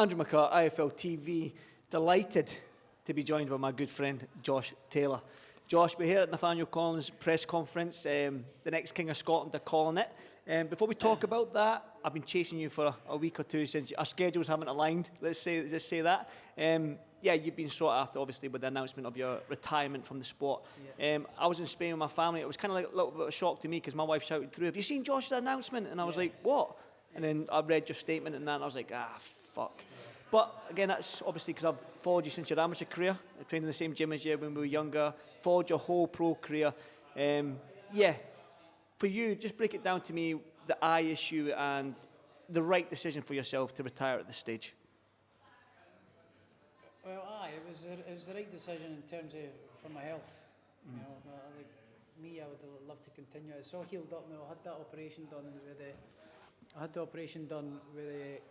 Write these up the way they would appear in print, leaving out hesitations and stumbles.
Andrew McCart, iFLTV, delighted to be joined by my good friend Josh Taylor. Josh, we're here at Nathaniel Collins' press conference, the next King of Scotland, they're calling it. Before we talk about that, I've been chasing you for a week or two since our schedules haven't aligned, let's say that. Yeah, you've been sought after, obviously, with the announcement of your retirement from the sport. Yeah. I was in Spain with my family. It was kind of like a little bit of a shock to me because my wife shouted through, "Have you seen Josh's announcement?" And I was like, "What?" And then I read your statement and that, and I was like, fuck. But again, that's obviously because I've followed you since your amateur career. I trained in the same gym as you when we were younger, followed your whole pro career. Yeah, for you, just break it down to me, the eye issue and the right decision for yourself to retire at this stage. Well, it was the right decision in terms of for my health. You know, like me, I would love to continue. It's all healed up now. I had the operation done with the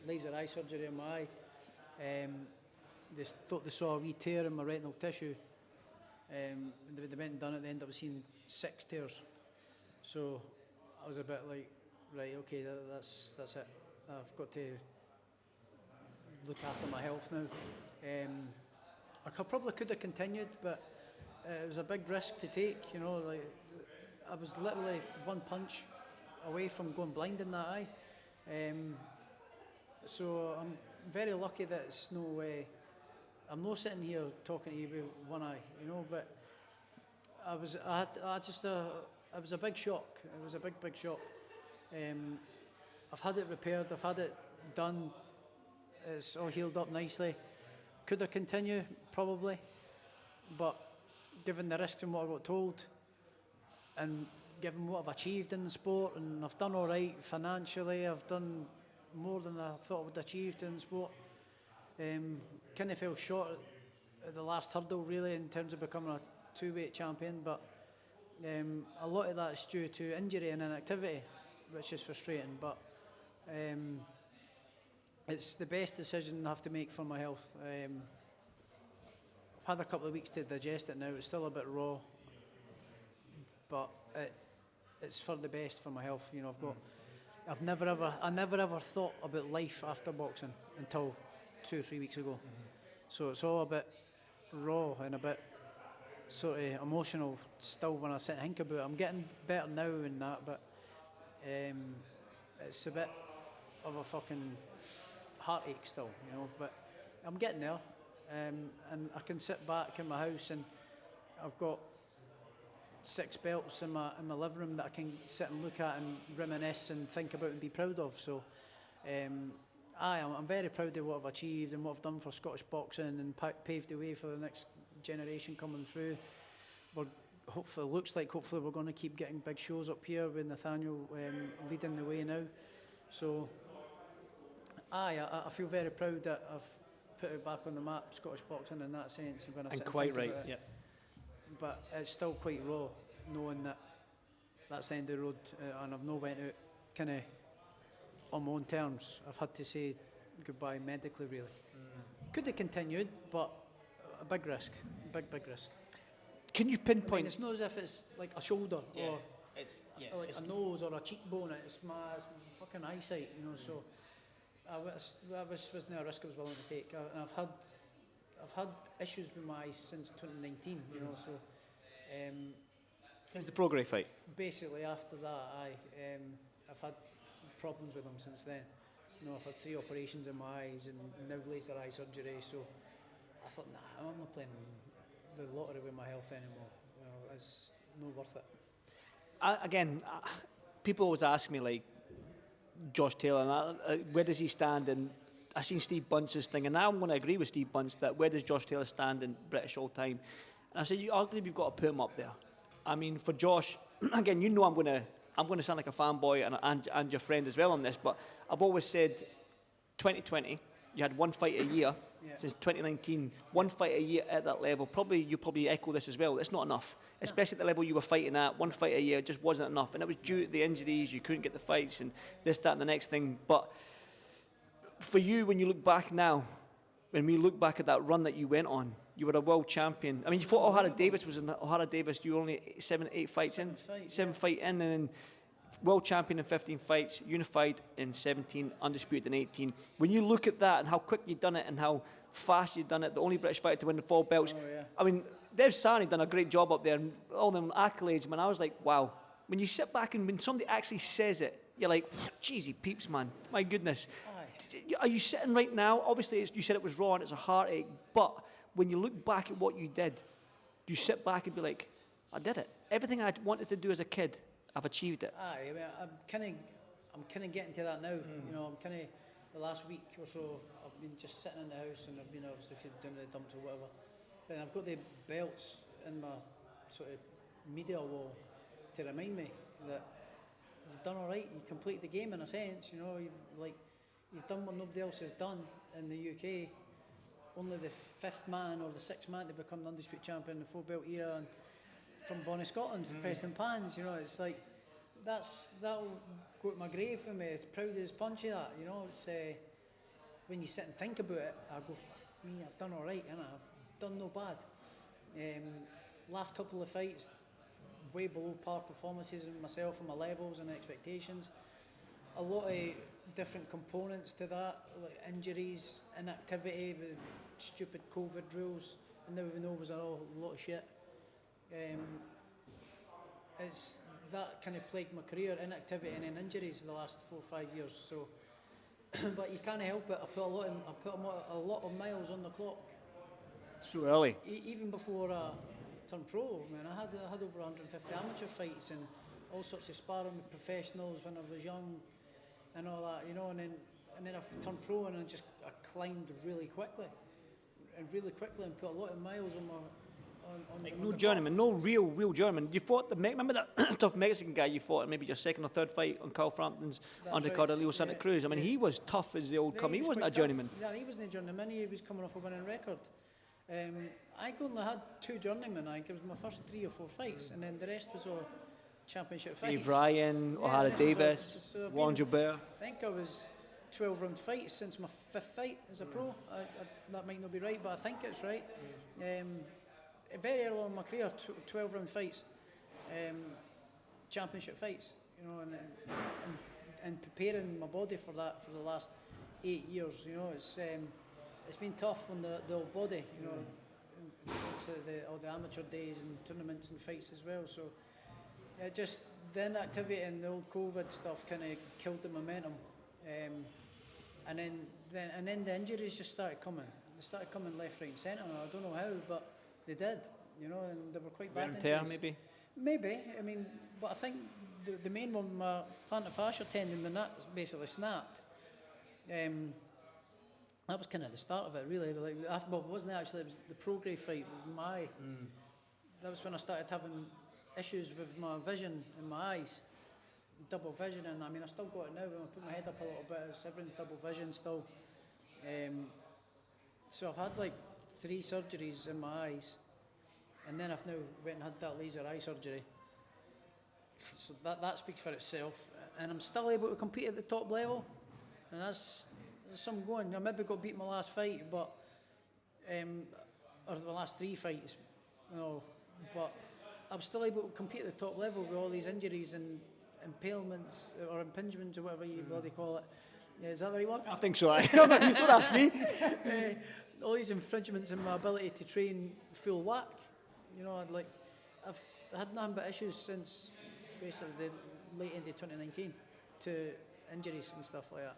laser eye surgery in my eye. They thought they saw a wee tear in my retinal tissue. They went and done it. They ended up seeing 6 tears. So I was a bit like, right, okay, that's it. I've got to look after my health now. I probably could have continued, but it was a big risk to take. You know, like I was literally one punch away from going blind in that eye. So I'm very lucky that it's no way. I'm not sitting here talking to you with one eye, you know. But it was a big shock. It was a big shock. I've had it repaired. I've had it done. It's all healed up nicely. Could I continue? Probably. But given the risks and what I got told, and given what I've achieved in the sport, and I've done all right financially, I've done more than I thought I would achieve in the sport. Kind of fell short at the last hurdle, really, in terms of becoming a two-weight champion. But a lot of that is due to injury and inactivity, which is frustrating. But it's the best decision I have to make for my health. I've had a couple of weeks to digest it now. It's still a bit raw, but it's for the best for my health. You know, I never ever thought about life after boxing until 2 or 3 weeks ago. So it's all a bit raw and a bit sort of emotional still when I sit and think about it. I'm getting better now and that, but it's a bit of a fucking heartache still, you know. But I'm getting there, and I can sit back in my house and I've got 6 belts in my living room that I can sit and look at and reminisce and think about and be proud of. So I'm very proud of what I've achieved and what I've done for Scottish boxing and paved the way for the next generation coming through. Hopefully we're going to keep getting big shows up here with Nathaniel leading the way now. So I feel very proud that I've put it back on the map, Scottish boxing, in that sense. When I sit and quite think right, about it. yeah. But it's still quite raw, knowing that that's the end of the road, and I've not went out kind of on my own terms. I've had to say goodbye medically, really. Could have continued, but a big risk, big risk. Can you pinpoint? I mean, it's not as if it's like a shoulder or like a nose or a cheekbone. It's my fucking eyesight, you know. So I wasn't a risk I was willing to take, and I've had issues with my eyes since 2019, you know. So Since the Prograis fight? Basically, after that, I've had problems with them since then. You know, I've had 3 operations in my eyes and now laser eye surgery. So I thought, nah, I'm not playing the lottery with my health anymore. You know, it's not worth it. Again, people always ask me, like, Josh Taylor, where does he stand? And I've seen Steve Bunce's thing, and now I'm going to agree with Steve Bunce that where does Josh Taylor stand in British all time? And I said, arguably, you've got to put him up there. I mean, for Josh, again, you know I'm going to sound like a fanboy and your friend as well on this, but I've always said 2020, you had 1 fight a year. Since 2019, 1 fight a year at that level. You probably echo this as well. It's not enough, especially at the level you were fighting at. 1 fight a year just wasn't enough, and it was due to the injuries. You couldn't get the fights, and this, that, and the next thing. But for you, when you look back now, when we look back at that run that you went on, you were a world champion. I mean, you fought O'Hara Davis. Was in O'Hara Davis? You were only 7, 8 fights in, 7 fight in, and then world champion in 15 fights, unified in 17, undisputed in 18. When you look at that and how quick you've done it and how fast you've done it, the only British fighter to win the 4 belts. Oh, yeah. I mean, Dev Sani done a great job up there, and all them accolades, man. I was like, wow. When you sit back and when somebody actually says it, you're like, geez, he peeps, man. My goodness. Aye. Are you sitting right now? Obviously, you said it was raw and it's a heartache, but when you look back at what you did, do you sit back and be like, I did it. Everything I wanted to do as a kid, I've achieved it. Aye, I mean, I'm kind of getting to that now. You know, I'm kind of the last week or so. I've been just sitting in the house, and I've been obviously doing the dumps or whatever. Then I've got the belts in my sort of media wall to remind me that you've done all right. You complete the game in a sense. You know, you've done what nobody else has done in the UK. Only the 5th man or the 6th man to become the undisputed champion in the 4-belt era, and from Bonnie, Scotland, for Preston Pans. You know, it's like that'll go to my grave for me. As proud as punchy that. You know, it's when you sit and think about it, I go, fuck me, I've done all right, and I've done no bad. Last couple of fights, way below par performances in myself and my levels and expectations. A lot of different components to that, like injuries, inactivity, with stupid COVID rules, and now we know it was a lot of shit. It's that kind of plagued my career, inactivity and then injuries the last 4 or 5 years. So, but you can't help it. I put a lot of miles on the clock. So early. Even before I turned pro, man, I had over 150 amateur fights and all sorts of sparring with professionals when I was young and all that, you know. And then I turned pro and I climbed really quickly and put a lot of miles on my. Like no journeyman, no real journeyman. You fought remember that tough Mexican guy you fought in maybe your 2nd or 3rd fight on Carl Frampton's undercard of Leo Santa Cruz. I mean, he was tough as the old come. He wasn't a journeyman. Yeah, he wasn't a journeyman. He was coming off a winning record. I only had 2 journeymen. I think it was my first 3 or 4 fights, and then the rest was all championship fights. Dave Ryan, O'Hara Davis, Warren Gilbert. I think I was 12-round fights since my 5th fight as a pro. That might not be right, but I think it's right. Very early on in my career, 12-round fights, championship fights, you know, and preparing my body for that for the last 8 years. You know, it's been tough on the old body, you know, all the amateur days and tournaments and fights as well. So just the inactivity and the old COVID stuff kind of killed the momentum, and then the injuries just started coming. They started coming left, right, and centre. I don't know how, but they did, you know, and they were quite bad injuries. Maybe. I mean, but I think the main one, my plantar fascia tendon, when that basically snapped, that was kind of the start of it, really. Like, well, it wasn't actually. It was the Prograve fight with my eye. That was when I started having issues with my vision in my eyes, double vision, and I mean, I've still got it now. When I put my head up a little bit, everyone's double vision still. So I've had like 3 surgeries in my eyes, and then I've now went and had that laser eye surgery. So that speaks for itself, and I'm still able to compete at the top level, and there's some going. I maybe got beat my last fight, but or the last 3 fights, you know, but I'm still able to compete at the top level with all these injuries and impalements or impingements or whatever you bloody call it. Yeah, is that the right word? I think so. Don't ask me. All these infringements in my ability to train full whack. You know, I've had nothing but issues since basically the late end of 2019 to injuries and stuff like that.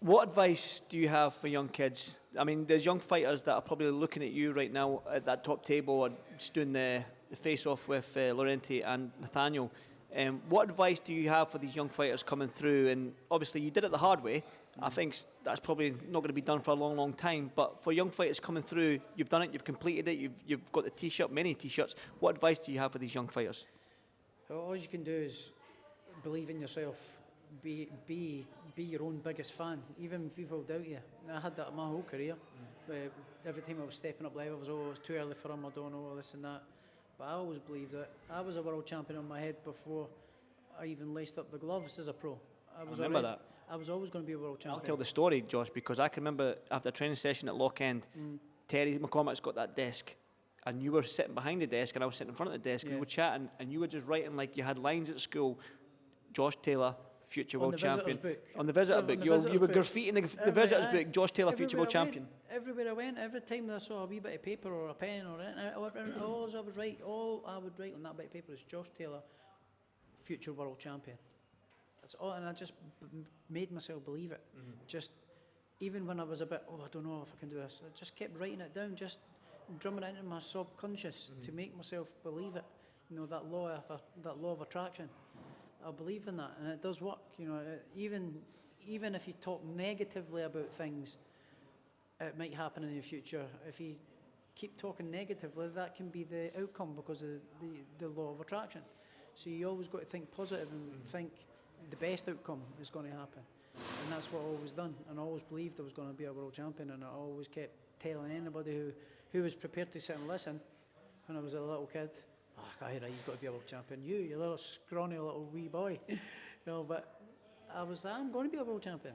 What advice do you have for young kids? I mean, there's young fighters that are probably looking at you right now at that top table or just doing the face-off with Laurenti and Nathaniel. What advice do you have for these young fighters coming through? And obviously you did it the hard way. I think that's probably not going to be done for a long time. But for young fighters coming through, you've done it, you've completed it, you've got the T-shirt, many T-shirts. What advice do you have for these young fighters? Well, all you can do is believe in yourself. Be your own biggest fan, even when people doubt you. I had that my whole career. Every time I was stepping up level, it's too early for him, I don't know, this and that. But I always believed that I was a world champion on my head before I even laced up the gloves as a pro. I remember that. I was always going to be a world champion. I'll tell the story, Josh, because I can remember after a training session at Lock End, Terry McCormack's got that desk, and you were sitting behind the desk, and I was sitting in front of the desk, and we were chatting, and you were just writing like you had lines at school. Josh Taylor, future On world the visitors' champion. book. On the visitor On book. the You were visitors book. graffitiing the Every- visitors aye. book, Josh Taylor, future Everywhere world I went- champion. Everywhere I went, every time I saw a wee bit of paper or a pen or anything, all I would write on that bit of paper is Josh Taylor, future world champion. That's all, and I just made myself believe it. Just even when I was a bit, I don't know if I can do this, I just kept writing it down, just drumming it into my subconscious to make myself believe it. You know, that law of attraction. I believe in that, and it does work. You know, even if you talk negatively about things, it might happen in the future. If you keep talking negatively, that can be the outcome because of the law of attraction. So you always got to think positive and think the best outcome is going to happen. And that's what I always done. And I always believed I was going to be a world champion. And I always kept telling anybody who was prepared to sit and listen when I was a little kid, you've got to be a world champion. You little scrawny little wee boy. You know, but I'm going to be a world champion.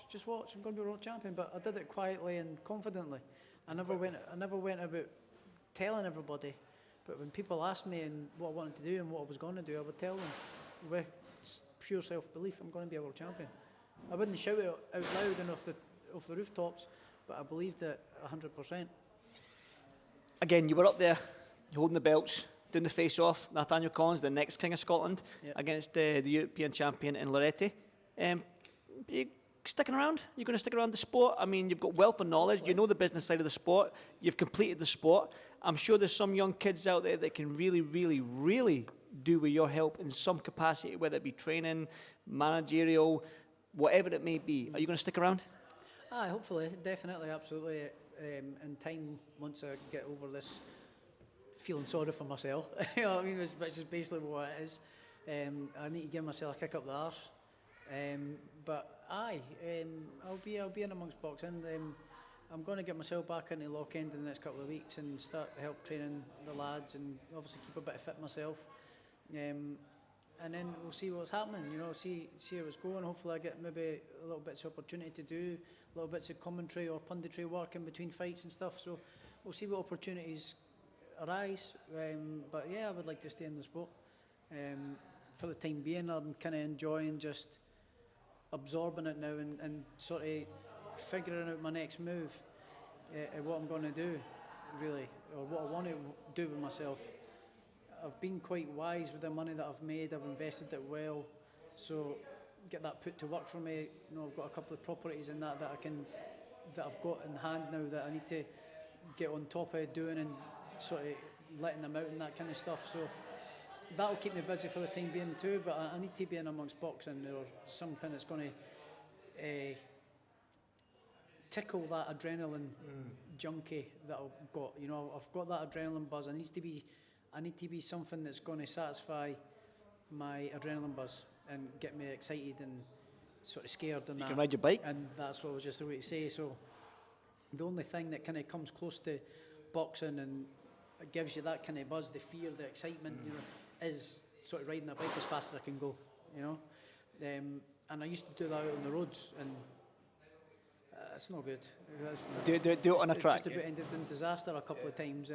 Just watch, I'm going to be a world champion. But I did it quietly and confidently. I never went about telling everybody. But when people asked me and what I wanted to do and what I was going to do, I would tell them with pure self-belief, I'm going to be a world champion. I wouldn't shout it out loud and off the rooftops, but I believed it 100%. Again, you were up there, you're holding the belts, doing the face-off, Nathaniel Collins, the next King of Scotland, against the European champion in Loretti. You sticking around? You're going to stick around the sport? I mean, you've got wealth of knowledge, you know the business side of the sport, you've completed the sport. I'm sure there's some young kids out there that can really, really, really do with your help in some capacity, whether it be training, managerial, whatever it may be. Are you going to stick around? Aye, hopefully, definitely, absolutely. In time, once I get over this feeling sorry for myself, you know what I mean, which is basically what it is. I need to give myself a kick up the arse. But aye, I'll be in amongst boxing. I'm going to get myself back into Lochend in the next couple of weeks and start to help training the lads and obviously keep a bit fit myself. And then we'll see what's happening, you know, see how it's going. Hopefully I get maybe a little bits of opportunity to do little bits of commentary or punditry work in between fights and stuff. So we'll see what opportunities arise. But yeah, I would like to stay in the sport. For the time being, I'm kind of enjoying just absorbing it now and sort of figuring out my next move, what I'm going to do, really, or what I want to do with myself. I've been quite wise with the money that I've made. I've invested it well, so get that put to work for me. You know, I've got a couple of properties in that I've got in hand now that I need to get on top of doing and sort of letting them out and that kind of stuff. So that'll keep me busy for the time being too. But I need to be in amongst boxing or something that's going to tickle that adrenaline junkie that I've got. You know, I've got that adrenaline buzz. I need to be something that's going to satisfy my adrenaline buzz and get me excited and sort of scared and You that. can ride your bike. And that's what I was just about to say. So the only thing that kind of comes close to boxing and it gives you that kind of buzz, the fear, the excitement, you know, is sort of riding a bike as fast as I can go, you know. And I used to do that out on the roads, and it's not good. Do it on a track. It's just about ended in disaster a couple of times.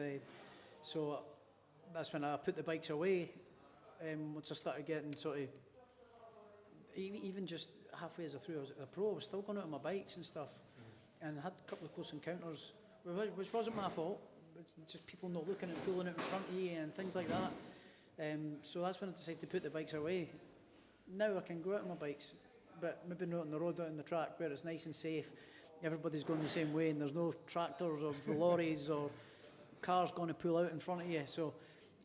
So that's when I put the bikes away. Once I started getting sort of, even just halfway as I through, I was a pro, I was still going out on my bikes and stuff, and I had a couple of close encounters, which wasn't my fault. It's just people not looking and pulling out in front of you and things like that. So that's when I decided to put the bikes away. Now I can go out on my bikes, but maybe not on the road, out on the track where it's nice and safe. Everybody's going the same way and there's no tractors or lorries or cars going to pull out in front of you. So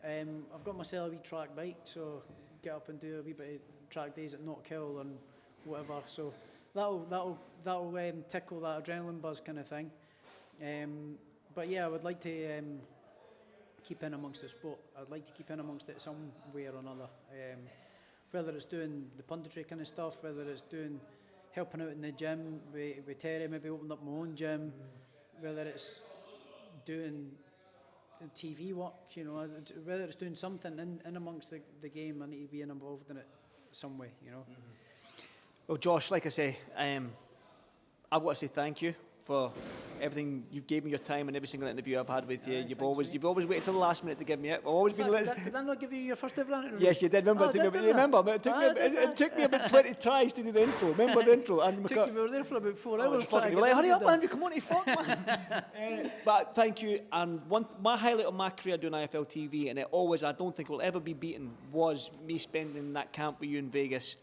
I've got myself a wee track bike, so get up and do a wee bit of track days at Knockhill and whatever. So that'll tickle that adrenaline buzz kind of thing. But yeah, I would like to keep in amongst the sport. I'd like to keep in amongst it some way or another. Whether it's doing the punditry kind of stuff, whether it's doing helping out in the gym with Terry, maybe open up my own gym, whether it's doing TV work, you know, whether it's doing something in amongst the game, I need to be involved in it some way, you know. Well, Josh, like I say, I've got to say thank you for everything you gave me your time and every single interview I've had with you. Aye, You've thanks, always waited till the last minute to give me it. I've always been. Did I not give you your first ever interview? Yes, you did. Remember, Oh, it took me, did I? remember, it took me about 20 tries to do the intro. Remember the intro? Andrew Took you, we were there for about 4 hours. You were like, hurry up, Andrew, come on, you fuck, man. But thank you. And my highlight of my career doing iFLTV, and it always, I don't think it will ever be beaten, was me spending that camp with you in Vegas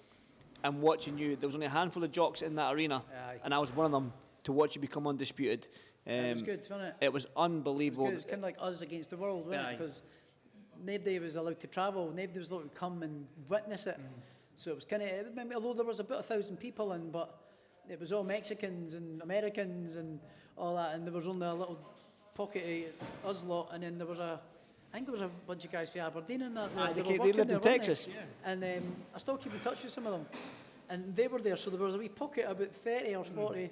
and watching you. There was only a handful of jocks in that arena, Aye. and I was one of them, to watch you become undisputed. It was good, wasn't it? It was unbelievable. It was kind of like us against the world, wasn't it? Because nobody was allowed to travel, nobody was allowed to come and witness it. So it was kind of, although there was about 1,000 people in, but it was all Mexicans and Americans and all that, and there was only a little pocket of us lot, and then there was I think there was a bunch of guys from Aberdeen in that. They lived in Texas. Yeah. And I still keep in touch with some of them. And they were there, so there was a wee pocket of about 30 or 40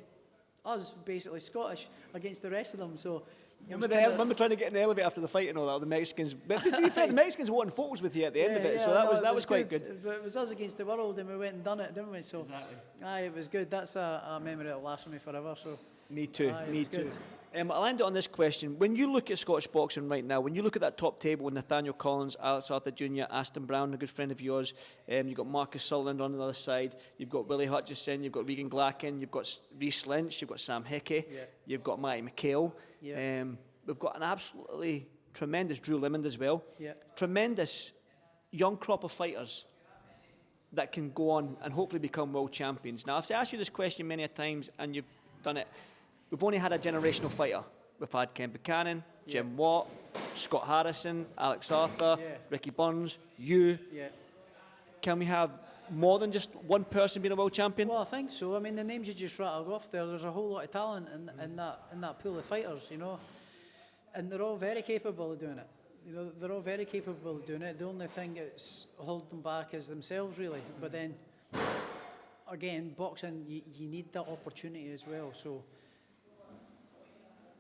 us, basically Scottish, against the rest of them. So remember trying to get in the elevator after the fight and all that, the Mexicans. But to be fair, the Mexicans wanted photos with you at the end of it, so that was quite good. But it was us against the world, and we went and done it, didn't we? So, exactly. Aye, it was good. That's a memory that'll last with me forever. So. Me too, Aye, me too. good. I'll end it on this question. When you look at Scottish boxing right now, when you look at that top table with Nathaniel Collins, Alex Arthur Jr., Aston Brown, a good friend of yours, you've got Marcus Sutherland on the other side, you've got Willie Hutchison, you've got Regan Glacken, you've got Rhys Lynch, you've got Sam Hickey, you've got Matty McHale. Yeah. We've got an absolutely tremendous Drew Limond as well. Yeah. Tremendous young crop of fighters that can go on and hopefully become world champions. Now, I've asked you this question many a times, and you've done it. We've only had a generational fighter. We've had Ken Buchanan, Jim Watt, Scott Harrison, Alex Arthur, Ricky Burns, you. Yeah. Can we have more than just one person being a world champion? Well, I think so. I mean, the names you just rattled off there's a whole lot of talent in that pool of fighters, you know, and they're all very capable of doing it. You know, they're all very capable of doing it. The only thing that's holding them back is themselves, really. But then, again, boxing, you need that opportunity as well. So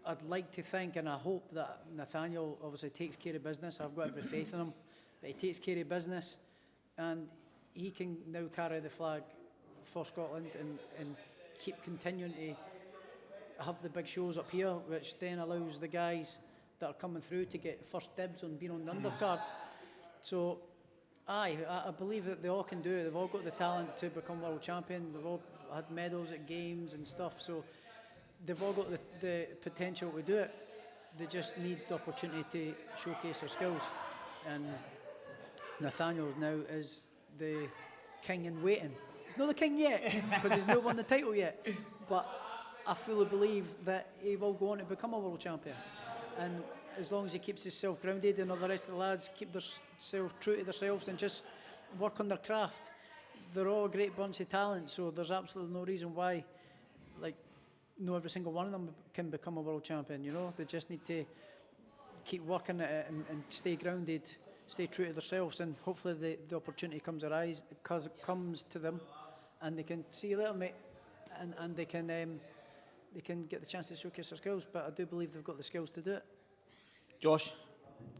I'd like to think, and I hope, that Nathaniel obviously takes care of business. I've got every faith in him, but he takes care of business, and he can now carry the flag for Scotland and keep continuing to have the big shows up here, which then allows the guys that are coming through to get first dibs on being on the undercard. So, I believe that they all can do it. They've all got the talent to become world champion. They've all had medals at games and stuff. So they've all got the potential to do it. They just need the opportunity to showcase their skills. And Nathaniel now is the king in waiting. He's not the king yet, because he's not won the title yet. But I fully believe that he will go on to become a world champion. And as long as he keeps himself grounded, and all the rest of the lads keep themselves true to themselves and just work on their craft, they're all a great bunch of talent. So there's absolutely no reason why, no, every single one of them can become a world champion. You know, they just need to keep working at it and stay grounded, stay true to themselves, and hopefully the opportunity comes to them, and they can see you later, mate, and they can get the chance to showcase their skills. But I do believe they've got the skills to do it. Josh,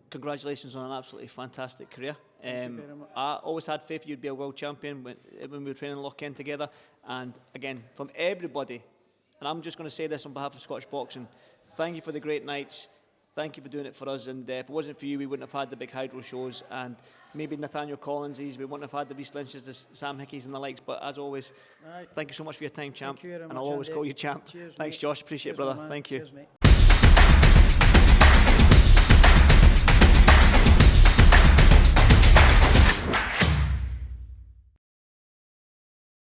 congratulations on an absolutely fantastic career. Thank you very much. I always had faith you'd be a world champion when we were training Lock-In together. And again, from everybody, and I'm just going to say this on behalf of Scottish boxing, thank you for the great nights. Thank you for doing it for us. And if it wasn't for you, we wouldn't have had the big hydro shows, and maybe Nathaniel Collinses, we wouldn't have had the Rhys Lynches, the Sam Hickeys and the likes. But as always, thank you so much for your time, champ. Thank you very much, and I'll always Andy. call you champ. Cheers, Thanks, mate. Josh. Appreciate Cheers, it, brother. man. Thank you. Cheers, mate.